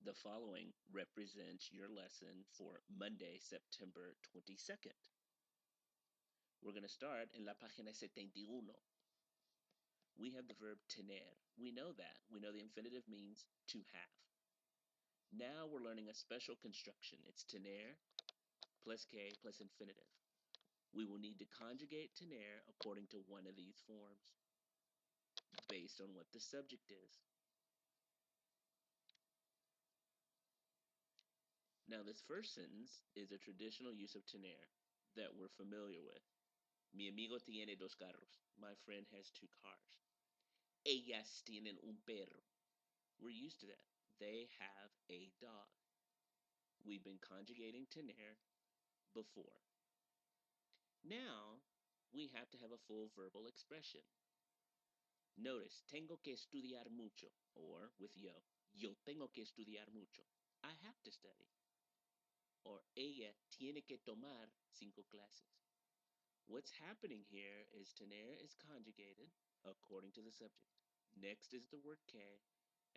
The following represents your lesson for Monday, September 22nd. We're going to start in la página 71. We have the verb tener. We know that. We know the infinitive means to have. Now we're learning a special construction. It's tener plus que plus infinitive. We will need to conjugate tener according to one of these forms based on what the subject is. Now this first sentence is a traditional use of tener that we're familiar with. Mi amigo tiene dos carros. My friend has two cars. Ellas tienen un perro. We're used to that. They have a dog. We've been conjugating tener before. Now, we have to have a full verbal expression. Notice, tengo que estudiar mucho, or with yo tengo que estudiar mucho. I have to study. Or ella tiene que tomar 5 clases. What's happening here is tener is conjugated according to the subject. Next is the word que,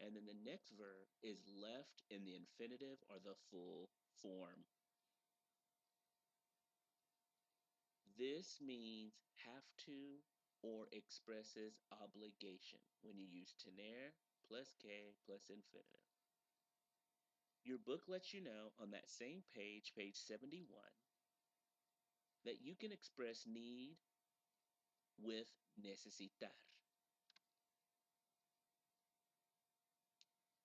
and then the next verb is left in the infinitive or the full form. This means have to or expresses obligation when you use tener plus que plus infinitive. Your book lets you know on that same page, page 71, that you can express need with necesitar.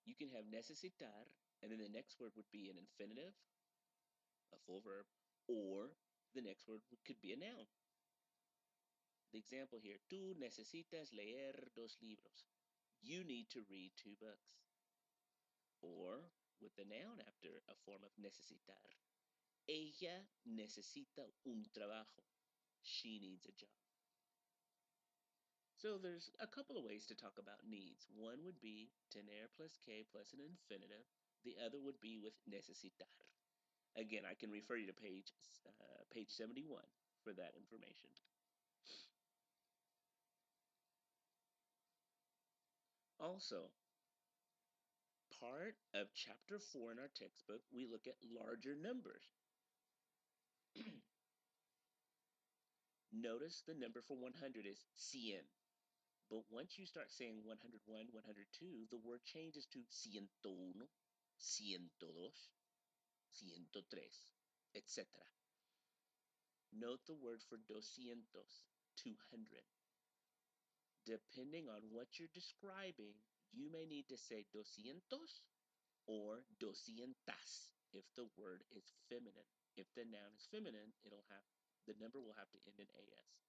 You can have necesitar, and then the next word would be an infinitive, a full verb, or the next word could be a noun. The example here, tú necesitas leer 2 libros. You need to read 2 books. Or with the noun after a form of necesitar. Ella necesita un trabajo. She needs a job. So there's a couple of ways to talk about needs. One would be tener plus que plus an infinitive. The other would be with necesitar. Again, I can refer you to page 71 for that information. Also, part of chapter 4 in our textbook, we look at larger numbers. Notice the number for 100 is 100. But once you start saying 101, 102, the word changes to 101, 102, 103, etc. Note the word for 200, 200. Depending on what you're describing, you may need to say 200 or 200 if the word is feminine. If the noun is feminine, the number will have to end in as.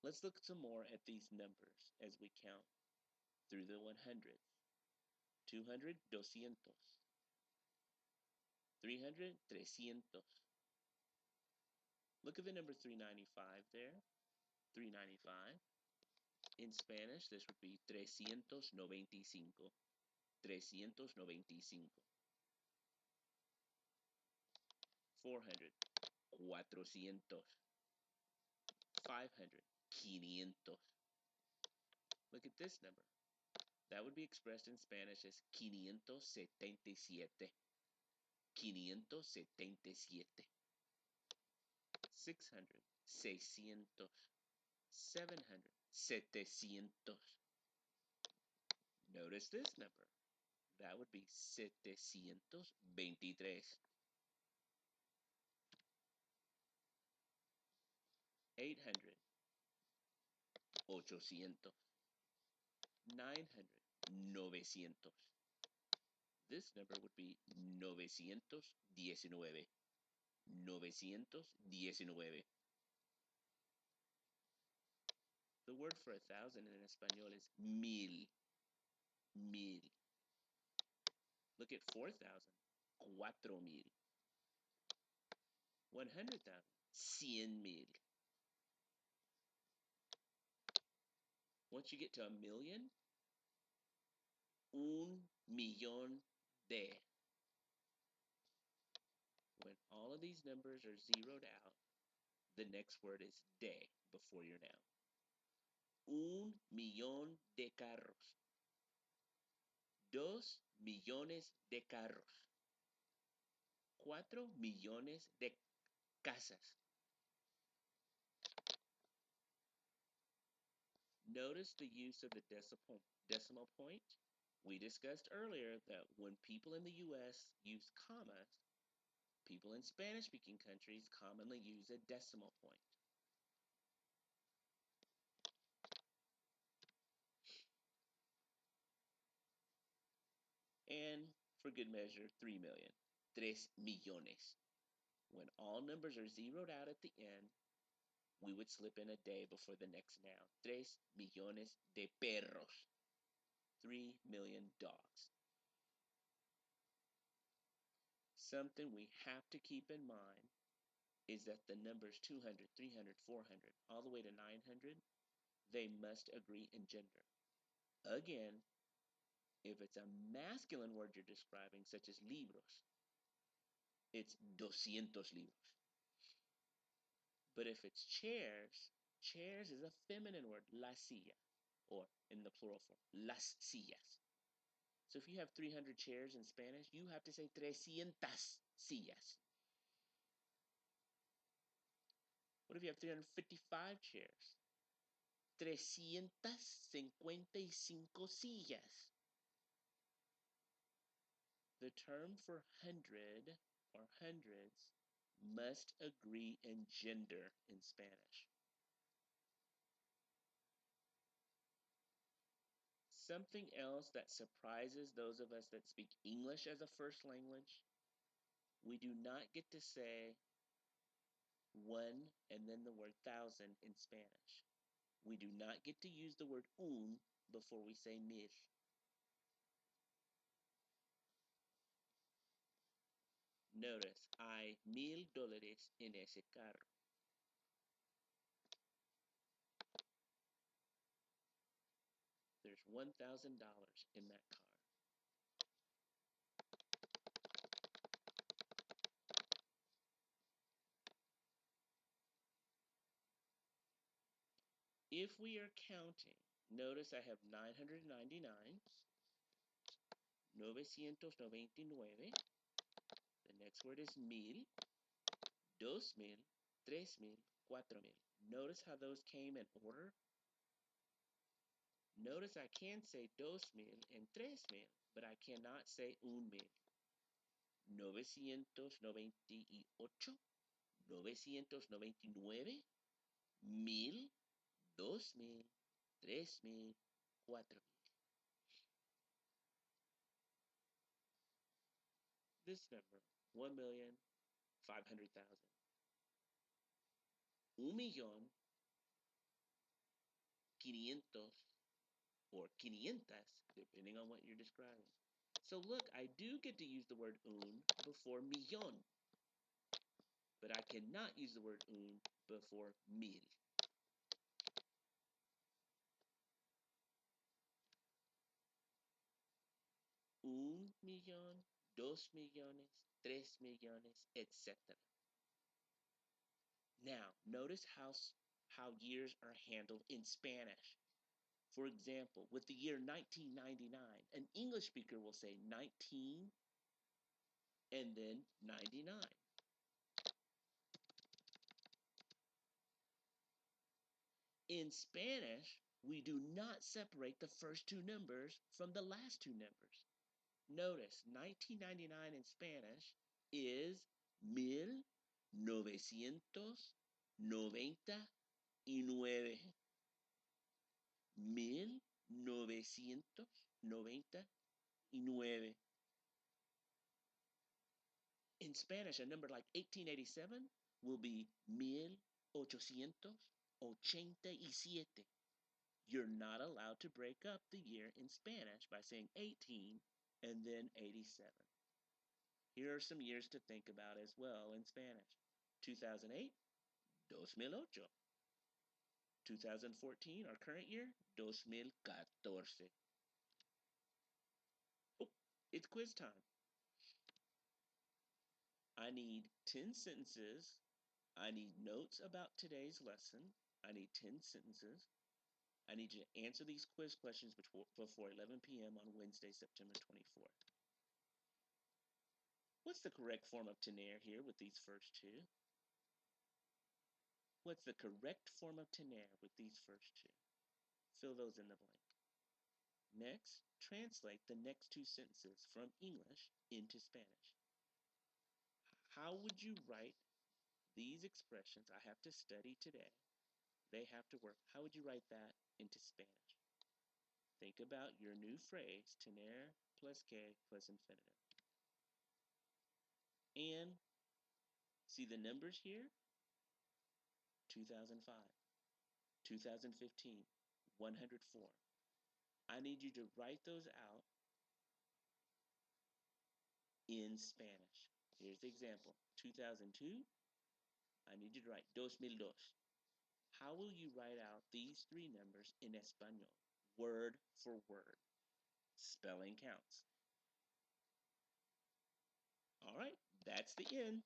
Let's look some more at these numbers as we count through the 100s. 200, 200. 300, 300. Look at the number 395 there. 395. In Spanish, this would be 395. 395. 400, 400. 500, 500. Look at this number. That would be expressed in Spanish as 577. 577. 600, 600. 700, 700. Notice this number. That would be 723. 800, 800. 900, 900. This number would be 919. 919. The word for 1,000 in Espanol is 1000. 1000. Look at 4,000. 4,000. 100,000. 100,000. Once you get to a million, un millón de. When all of these numbers are zeroed out, the next word is de before your noun. Un millón de carros. 2 millones de carros. 4 millones de casas. Notice the use of the decimal point. We discussed earlier that when people in the US use commas, people in Spanish-speaking countries commonly use a decimal point. And for good measure, 3 million. 3 millones. When all numbers are zeroed out at the end, we would slip in a day before the next noun. 3 millones de perros. 3 million dogs. Something we have to keep in mind is that the numbers 200, 300, 400, all the way to 900, they must agree in gender. Again, if it's a masculine word you're describing, such as libros, it's 200 libros. But if it's chairs, chairs is a feminine word, la silla, or in the plural form, las sillas. So if you have 300 chairs in Spanish, you have to say 300 sillas. What if you have 355 chairs? 355 sillas. The term for hundred or hundreds must agree in gender in Spanish. Something else that surprises those of us that speak English as a first language, we do not get to say one and then the word thousand in Spanish. We do not get to use the word un before we say mil. Notice, hay $1,000 en ese carro. There's $1,000 in that car. If we are counting, notice I have 999, 999. The next word is mil, 2,000, 3,000, 4,000. Notice how those came in order. Notice I can say 2,000 and 3,000, but I cannot say 1,000. 998, 999, 1,000, 2,000, 3,000, 4,000. This number, 1,500,000. 1,500,000 or 500, depending on what you're describing. So look, I do get to use the word un before millón, but I cannot use the word un before mil. 1,000,000, 2,000,000, 3,000,000, etc. Now, notice how years are handled in Spanish. For example, with the year 1999, an English speaker will say 19 and then 99. In Spanish, we do not separate the first two numbers from the last two numbers. Notice 1999 in Spanish is 1999. 1999. In Spanish, a number like 1887 will be 1887. You're not allowed to break up the year in Spanish by saying 18 and then 87. Here are some years to think about as well in Spanish. 2008, 2008. 2014, our current year, 2014. Oh, it's quiz time. I need 10 sentences. I need notes about today's lesson. I need 10 sentences. I need you to answer these quiz questions before 11 p.m. on Wednesday, September 24th. What's the correct form of tener here with these first two? What's the correct form of tener with these first two? Fill those in the blank. Next, translate the next two sentences from English into Spanish. How would you write these expressions? I have to study today. They have to work. How would you write that into Spanish? Think about your new phrase, tener plus que plus infinitive. And see the numbers here? 2005, 2015, 104. I need you to write those out in Spanish. Here's the example. 2002, I need you to write 2002. How will you write out these three numbers in Espanol, word for word? Spelling counts. All right, that's the end.